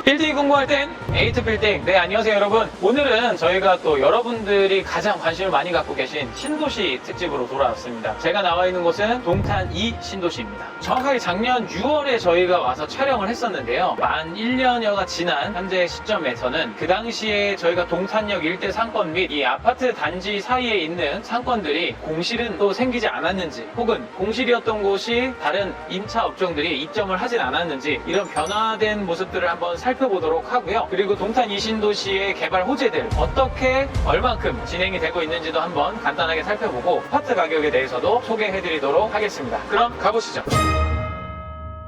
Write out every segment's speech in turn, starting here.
빌딩 공부할 땐 에이트 빌딩. 네, 안녕하세요 여러분. 오늘은 저희가 또 여러분들이 가장 관심을 많이 갖고 계신 신도시 특집으로 돌아왔습니다. 제가 나와 있는 곳은 동탄 2 신도시입니다. 정확하게 작년 6월에 저희가 와서 촬영을 했었는데요. 만 1년여가 지난 현재 시점에서는 그 당시에 저희가 동탄역 일대 상권 및 이 아파트 단지 사이에 있는 상권들이 공실은 또 생기지 않았는지, 혹은 공실이었던 곳이 다른 임차 업종들이 입점을 하진 않았는지, 이런 변화된 모습들을 한번 살펴보도록 하고요. 그리고 동탄 2 신도시의 개발 호재들 어떻게 얼만큼 진행이 되고 있는지도 한번 간단하게 살펴보고 아파트 가격에 대해서도 소개해드리도록 하겠습니다. 그럼 가보시죠.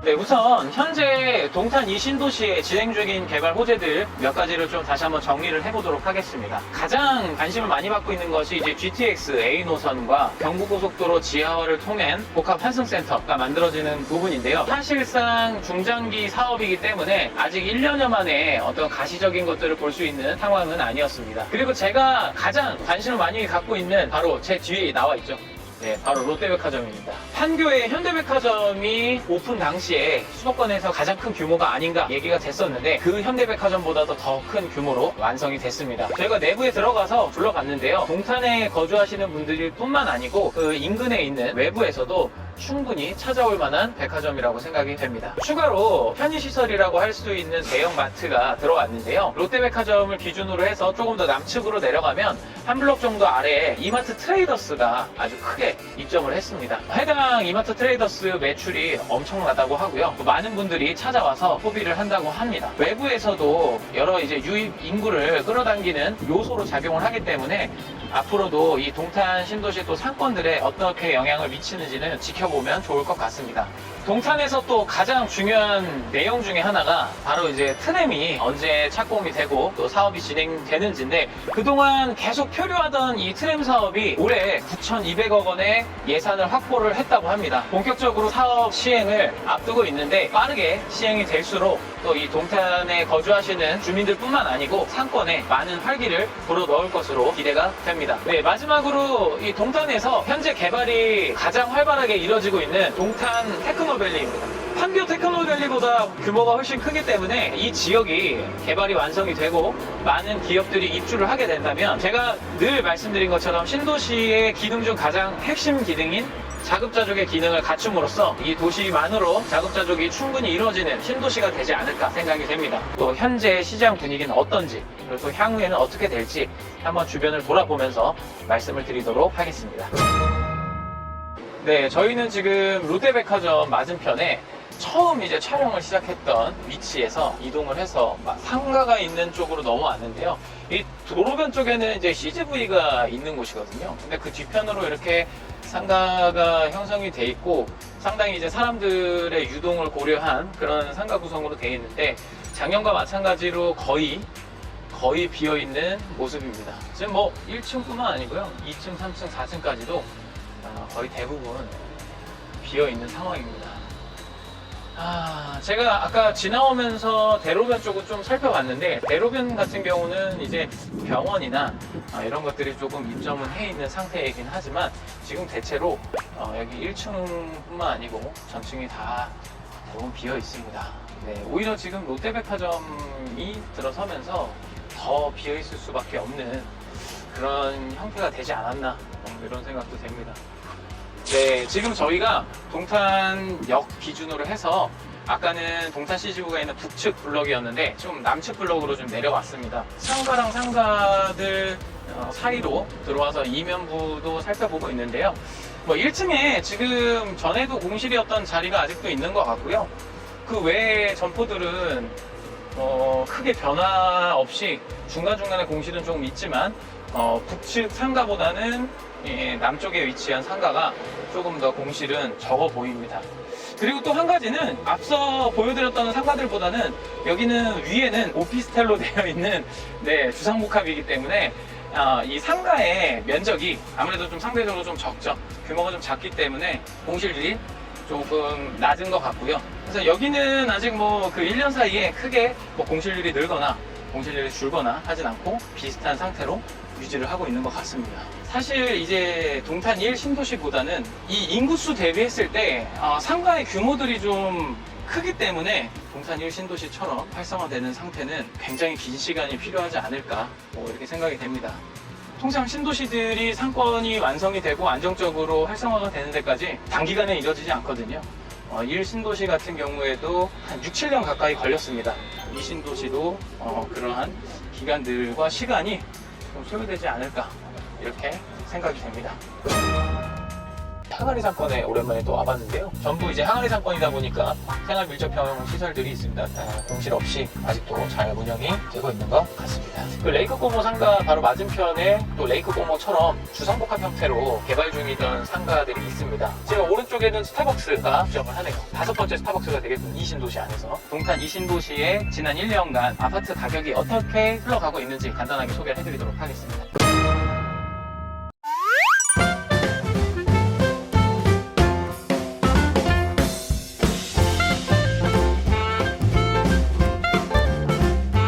네, 우선 현재 동탄 2 신도시에 진행 중인 개발 호재들 몇 가지를 좀 다시 한번 정리를 해보도록 하겠습니다. 가장 관심을 많이 받고 있는 것이 이제 GTX A 노선과 경부고속도로 지하화를 통한 복합 환승센터가 만들어지는 부분인데요. 사실상 중장기 사업이기 때문에 아직 1년여 만에 어떤 가시적인 것들을 볼 수 있는 상황은 아니었습니다. 그리고 제가 가장 관심을 많이 갖고 있는 바로 제 뒤에 나와 있죠. 네, 바로 롯데백화점입니다. 판교의 현대백화점이 오픈 당시에 수도권에서 가장 큰 규모가 아닌가 얘기가 됐었는데, 그 현대백화점보다도 더 큰 규모로 완성이 됐습니다. 저희가 내부에 들어가서 둘러봤는데요. 동탄에 거주하시는 분들일 뿐만 아니고 그 인근에 있는 외부에서도 충분히 찾아올 만한 백화점이라고 생각이 됩니다. 추가로 편의시설이라고 할 수 있는 대형 마트가 들어왔는데요. 롯데백화점을 기준으로 해서 조금 더 남측으로 내려가면 한 블록 정도 아래에 이마트 트레이더스가 아주 크게 입점을 했습니다. 해당 이마트 트레이더스 매출이 엄청나다고 하고요. 많은 분들이 찾아와서 소비를 한다고 합니다. 외부에서도 여러 이제 유입 인구를 끌어당기는 요소로 작용을 하기 때문에 앞으로도 이 동탄 신도시 또 상권들에 어떻게 영향을 미치는지는 지켜보면 좋을 것 같습니다. 동탄에서 또 가장 중요한 내용 중에 하나가 바로 이제 트램이 언제 착공이 되고 또 사업이 진행되는지인데, 그동안 계속 표류하던 이 트램 사업이 올해 9,200억 원의 예산을 확보를 했다고 합니다. 본격적으로 사업 시행을 앞두고 있는데, 빠르게 시행이 될수록 또 이 동탄에 거주하시는 주민들 뿐만 아니고 상권에 많은 활기를 불어넣을 것으로 기대가 됩니다. 네, 마지막으로 이 동탄에서 현재 개발이 가장 활발하게 이뤄지고 있는 동탄 테크노밸리입니다. 판교 테크노밸리보다 규모가 훨씬 크기 때문에 이 지역이 개발이 완성이 되고 많은 기업들이 입주를 하게 된다면, 제가 늘 말씀드린 것처럼 신도시의 기능 중 가장 핵심 기능인 자급자족의 기능을 갖춤으로써 이 도시만으로 자급자족이 충분히 이루어지는 신도시가 되지 않을까 생각이 됩니다. 또 현재 시장 분위기는 어떤지, 그리고 또 향후에는 어떻게 될지 한번 주변을 돌아보면서 말씀을 드리도록 하겠습니다. 네, 저희는 지금 롯데백화점 맞은편에 처음 이제 촬영을 시작했던 위치에서 이동을 해서 상가가 있는 쪽으로 넘어왔는데요. 이 도로변 쪽에는 이제 CGV가 있는 곳이거든요. 근데 그 뒤편으로 이렇게 상가가 형성이 돼 있고 상당히 이제 사람들의 유동을 고려한 그런 상가 구성으로 되어 있는데, 작년과 마찬가지로 거의 비어 있는 모습입니다. 지금 뭐 1층뿐만 아니고요, 2층, 3층, 4층까지도 거의 대부분 비어 있는 상황입니다. 제가 아까 지나오면서 대로변 쪽을 좀 살펴봤는데, 대로변 같은 경우는 이제 병원이나 이런 것들이 조금 입점은 해 있는 상태이긴 하지만, 지금 대체로 여기 1층뿐만 아니고 전층이 다 대부분 비어 있습니다. 네, 오히려 지금 롯데백화점이 들어서면서 더 비어 있을 수밖에 없는 그런 형태가 되지 않았나, 이런 생각도 됩니다. 네, 지금 저희가 동탄역 기준으로 해서 아까는 동탄 CGV가 있는 북측 블럭이었는데 좀 남측 블럭으로 좀 내려왔습니다. 상가랑 상가들 사이로 들어와서 이면부도 살펴보고 있는데요. 뭐 1층에 지금 전에도 공실이었던 자리가 아직도 있는 것 같고요. 그 외의 점포들은 크게 변화 없이 중간중간에 공실은 조금 있지만 북측 상가보다는 남쪽에 위치한 상가가 조금 더 공실은 적어 보입니다. 그리고 또 한 가지는 앞서 보여드렸던 상가들보다는 여기는 위에는 오피스텔로 되어 있는 주상복합이기 때문에 이 상가의 면적이 아무래도 좀 상대적으로 좀 적죠. 규모가 좀 작기 때문에 공실률이 조금 낮은 것 같고요. 그래서 여기는 아직 뭐 그 1년 사이에 크게 뭐 공실률이 늘거나 공실률이 줄거나 하진 않고 비슷한 상태로 유지를 하고 있는 것 같습니다. 사실 이제 동탄 1 신도시보다는 이 인구수 대비했을 때 상가의 규모들이 좀 크기 때문에 동탄 1신도시처럼 활성화되는 상태는 굉장히 긴 시간이 필요하지 않을까 이렇게 생각이 됩니다. 통상 신도시들이 상권이 완성이 되고 안정적으로 활성화가 되는 데까지 단기간에 이뤄지지 않거든요. 1신도시 같은 경우에도 한 6, 7년 가까이 걸렸습니다. 2신도시도 그러한 기간들과 시간이 좀 소요되지 않을까 이렇게 생각이 됩니다. 항아리 상권에 오랜만에 또 와봤는데요. 전부 이제 항아리 상권이다 보니까 생활 밀접형 시설들이 있습니다. 공실 없이 아직도 잘 운영이 되고 있는 것 같습니다. 그 레이크 꼬모 상가 바로 맞은편에 또 레이크 꼬모처럼 주상복합 형태로 개발 중이던 상가들이 있습니다. 지금 오른쪽에는 스타벅스가 수정을 하네요. 5번째 스타벅스가 되겠군. 2신도시 안에서. 동탄 2신도시의 지난 1년간 아파트 가격이 어떻게 흘러가고 있는지 간단하게 소개를 해드리도록 하겠습니다.